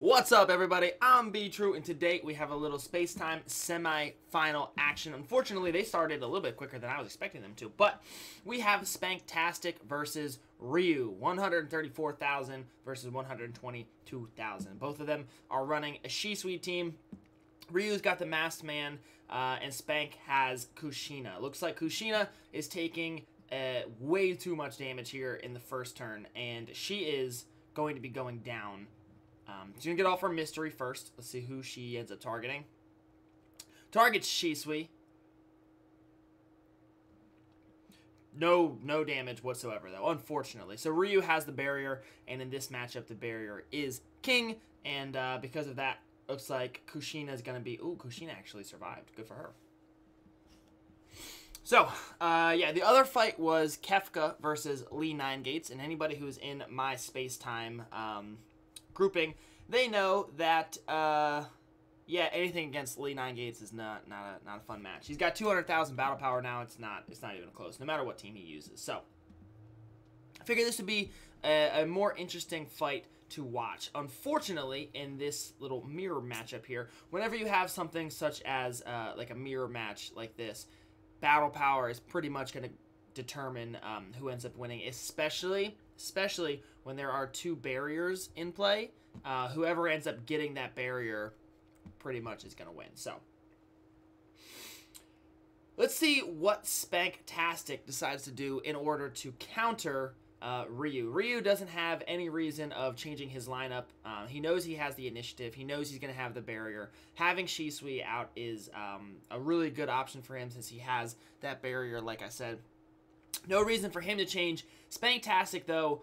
What's up, everybody? I'm B-True, and today we have a little space-time semi-final action. Unfortunately, they started a little bit quicker than I was expecting them to, but we have Spanktastic versus Ryuu, 134,000 versus 122,000. Both of them are running a Shisui team. Ryu's got the Masked Man, and Spank has Kushina. Looks like Kushina is taking way too much damage here in the first turn, and she is going to be going down. She's going to get off her mystery first. Let's see who she ends up targeting. Targets Shisui. No damage whatsoever, though, unfortunately. So Ryuu has the barrier, and in this matchup, the barrier is king. And because of that, looks like Kushina is going to be... Ooh, Kushina actually survived. Good for her. So, yeah, the other fight was Kefka versus LEE9GATES. And anybody who's in my space-time grouping, they know that, yeah, anything against LEE9GATES is not a fun match. He's got 200,000 battle power now. It's not even close, no matter what team he uses. So, I figured this would be a more interesting fight to watch. Unfortunately, in this little mirror matchup here, whenever you have something such as like a mirror match like this, battle power is pretty much going to determine who ends up winning, especially when there are two barriers in play. Whoever ends up getting that barrier pretty much is going to win. So, let's see what Spanktastic decides to do in order to counter Ryuu. Ryuu doesn't have any reason of changing his lineup. He knows he has the initiative. He knows he's going to have the barrier. Having Shisui out is a really good option for him since he has that barrier, like I said. No reason for him to change. Spanktastic, though,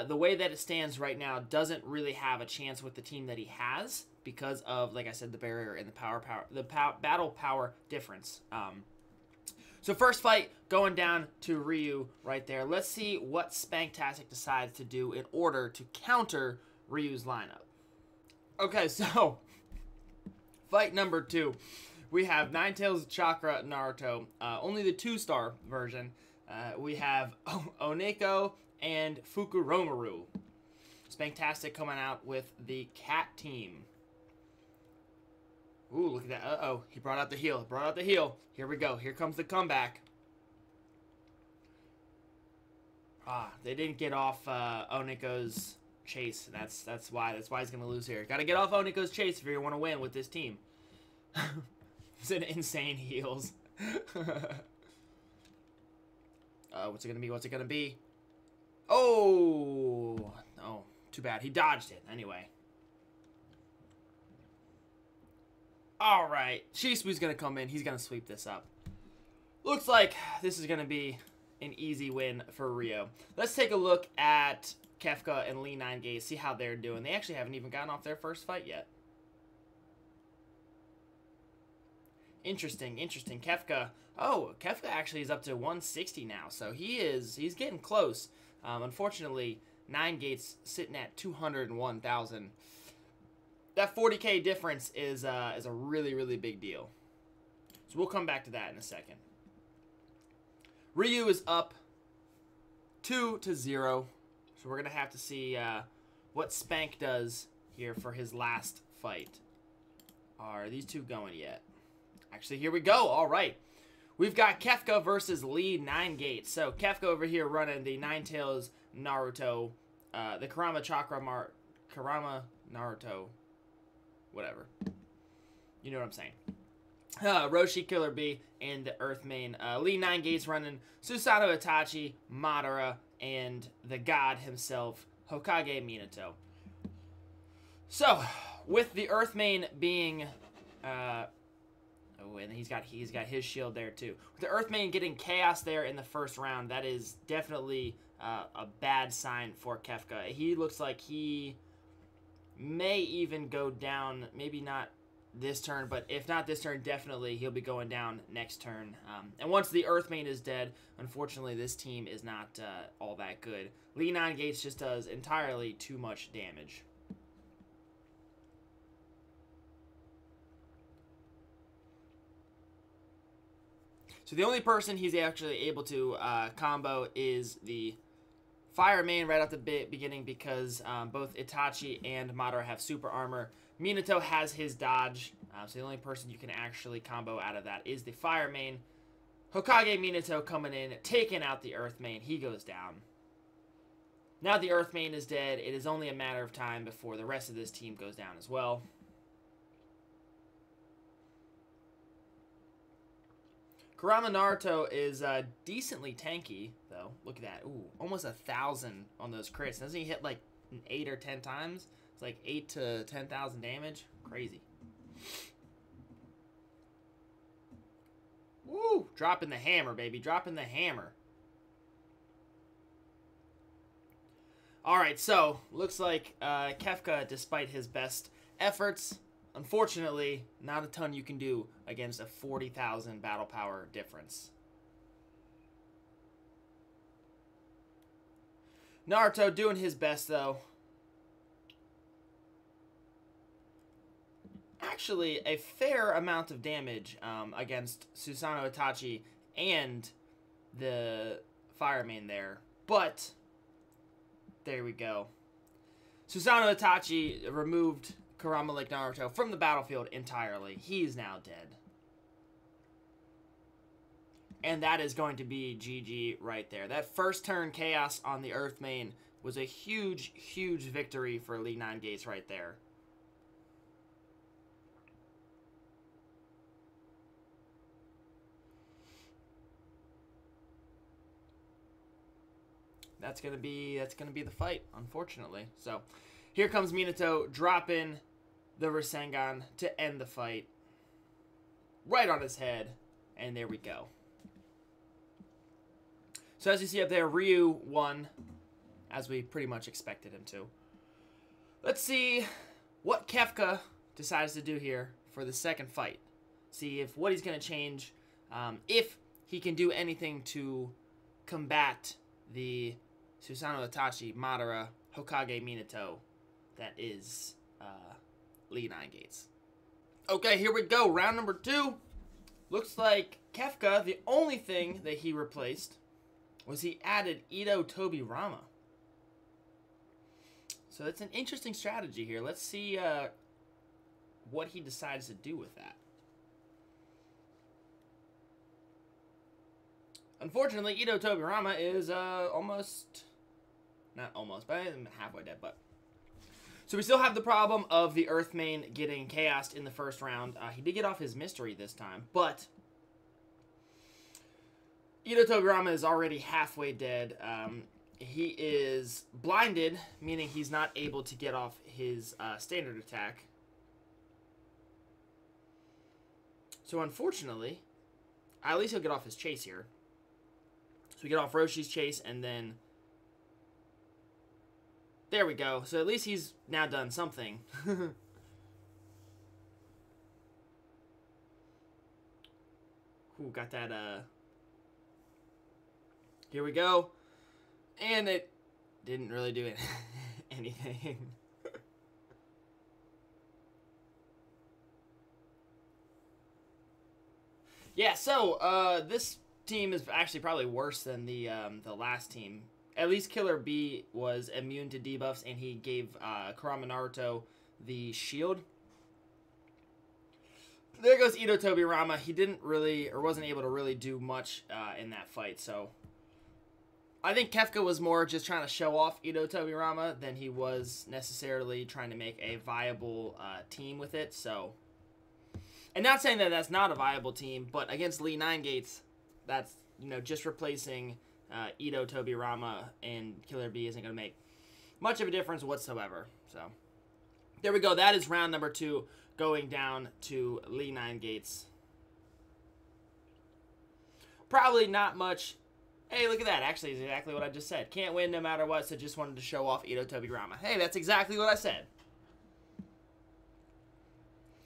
the way that it stands right now, doesn't really have a chance with the team that he has because of, like I said, the barrier and the battle power difference. So first fight going down to Ryuu right there. Let's see what Spanktastic decides to do in order to counter Ryuu's lineup. Okay, so fight number 2. We have Ninetales Chakra Naruto, only the 2-star version. We have Oneko and Fukuromaru. Spanktastic coming out with the cat team. Ooh, look at that. Uh-oh. He brought out the heel. Here we go. Here comes the comeback. They didn't get off Oneko's chase. That's why he's going to lose here. Got to get off Oneko's chase if you want to win with this team. It's an insane heels. What's it going to be? Oh, too bad. He dodged it anyway. All right, Shisui's going to come in. He's going to sweep this up. Looks like this is going to be an easy win for Ryuu. Let's take a look at Kefka and LEE9GATES, see how they're doing. They actually haven't even gotten off their first fight yet. Interesting. Kefka actually is up to 160 now, so he's getting close. Unfortunately, 9GATES sitting at 201,000. That 40k difference is a really big deal. So we'll come back to that in a second. Ryuu is up 2-0. So we're gonna have to see what Spank does here for his last fight. Are these two going yet? Actually, here we go. All right. We've got Kefka versus LEE9GATES. So Kefka over here running the Ninetales Naruto, the Kurama Naruto, whatever. You know what I'm saying. Roshi Killer Bee and the Earthmain. LEE9GATES running Susanoo Itachi, Madara, and the god himself, Hokage Minato. So, with the Earthmain being... oh, and he's got his shield there too. With the Earthmain getting chaos there in the first round, that is definitely a bad sign for Kefka. He looks like he may even go down, maybe not this turn, but if not this turn, definitely he'll be going down next turn. And once the Earthmain is dead, unfortunately this team is not all that good. LEE9GATES just does entirely too much damage. So the only person he's actually able to combo is the Fire main right off the beginning because both Itachi and Madara have super armor. Minato has his dodge, so the only person you can actually combo out of that is the Fire main. Hokage Minato coming in, taking out the Earth main. He goes down. Now the Earth main is dead. It is only a matter of time before the rest of this team goes down as well. Kurama Naruto is decently tanky, though. Look at that. Ooh, almost 1,000 on those crits. Doesn't he hit like 8 or 10 times? It's like 8 to 10,000 damage. Crazy. Woo! Dropping the hammer, baby. Dropping the hammer. Alright, so, looks like Kefka, despite his best efforts, unfortunately, not a ton you can do against a 40,000 battle power difference. Naruto doing his best, though. Actually, a fair amount of damage against Susanoo Itachi and the Fire main there. But, there we go. Susanoo Itachi removed Kurama like Naruto from the battlefield entirely. He's now dead. And that is going to be GG right there. That first turn chaos on the Earth main was a huge, huge victory for LEE9GATES right there. That's gonna be the fight, unfortunately. So here comes Minato dropping the Rasengan to end the fight. Right on his head. And there we go. So as you see up there, Ryuu won, as we pretty much expected him to. Let's see what Kefka decides to do here for the second fight. See if what he's going to change, if he can do anything to combat the Susanoo Itachi, Madara, Hokage Minato that is LEE9GATES. Okay, here we go. Round number 2. Looks like Kefka, the only thing that he replaced was he added Ito Tobirama. So it's an interesting strategy here. Let's see what he decides to do with that. Unfortunately, Ito Tobirama is almost, not almost, but I'm halfway dead, but. So we still have the problem of the Earth main getting chaosed in the first round. He did get off his mystery this time, but Ito Tobirama is already halfway dead. He is blinded, meaning he's not able to get off his standard attack. So unfortunately, at least he'll get off his chase here. So we get off Roshi's chase, and then there we go. So at least he's now done something. Ooh, got that, here we go. And it didn't really do anything. Yeah, so, this team is actually probably worse than the last team. At least Killer B was immune to debuffs, and he gave Kurama Naruto the shield. There goes Ito Tobirama. He didn't really, or wasn't able to really do much in that fight, so I think Kefka was more just trying to show off Ito Tobirama than he was necessarily trying to make a viable team with it, so. And not saying that that's not a viable team, but against LEE9GATES, that's, you know, just replacing Ito Tobirama and Killer B isn't going to make much of a difference whatsoever. So, there we go. That is round number 2 going down to LEE9GATES. Probably not much. Hey, look at that. Actually, it's exactly what I just said. Can't win no matter what, so just wanted to show off Ito Tobirama. Hey, that's exactly what I said.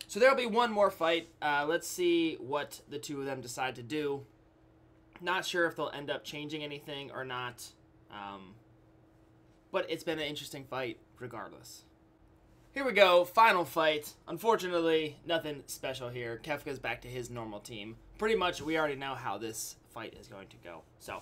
So there'll be one more fight. Let's see what the two of them decide to do. Not sure if they'll end up changing anything or not. But it's been an interesting fight regardless. Here we go. Final fight. Unfortunately, nothing special here. Kefka's back to his normal team. Pretty much, we already know how this fight is going to go. So,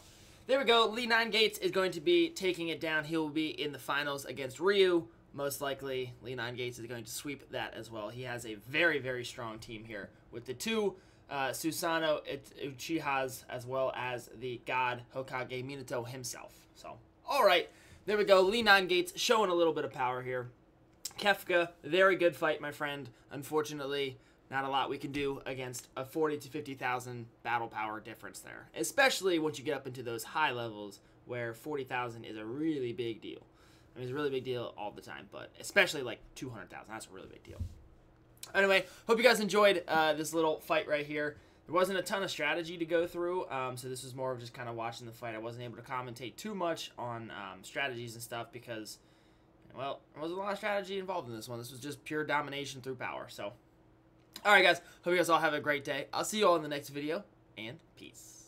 there we go. LEE9GATES is going to be taking it down. He will be in the finals against Ryuu. Most likely, LEE9GATES is going to sweep that as well. He has a very, very strong team here with the two Susanoo Uchihas as well as the god Hokage Minato himself. So, all right, there we go. LEE9GATES showing a little bit of power here. Kefka, very good fight, my friend. Unfortunately, not a lot we can do against a 40 to 50,000 battle power difference there, especially once you get up into those high levels where 40,000 is a really big deal. I mean, it's a really big deal all the time, but especially like 200,000, that's a really big deal. Anyway, hope you guys enjoyed this little fight right here. There wasn't a ton of strategy to go through, so this was more of just kind of watching the fight. I wasn't able to commentate too much on strategies and stuff because, well, there wasn't a lot of strategy involved in this one. This was just pure domination through power. So, all right, guys. Hope you guys all have a great day. I'll see you all in the next video, and peace.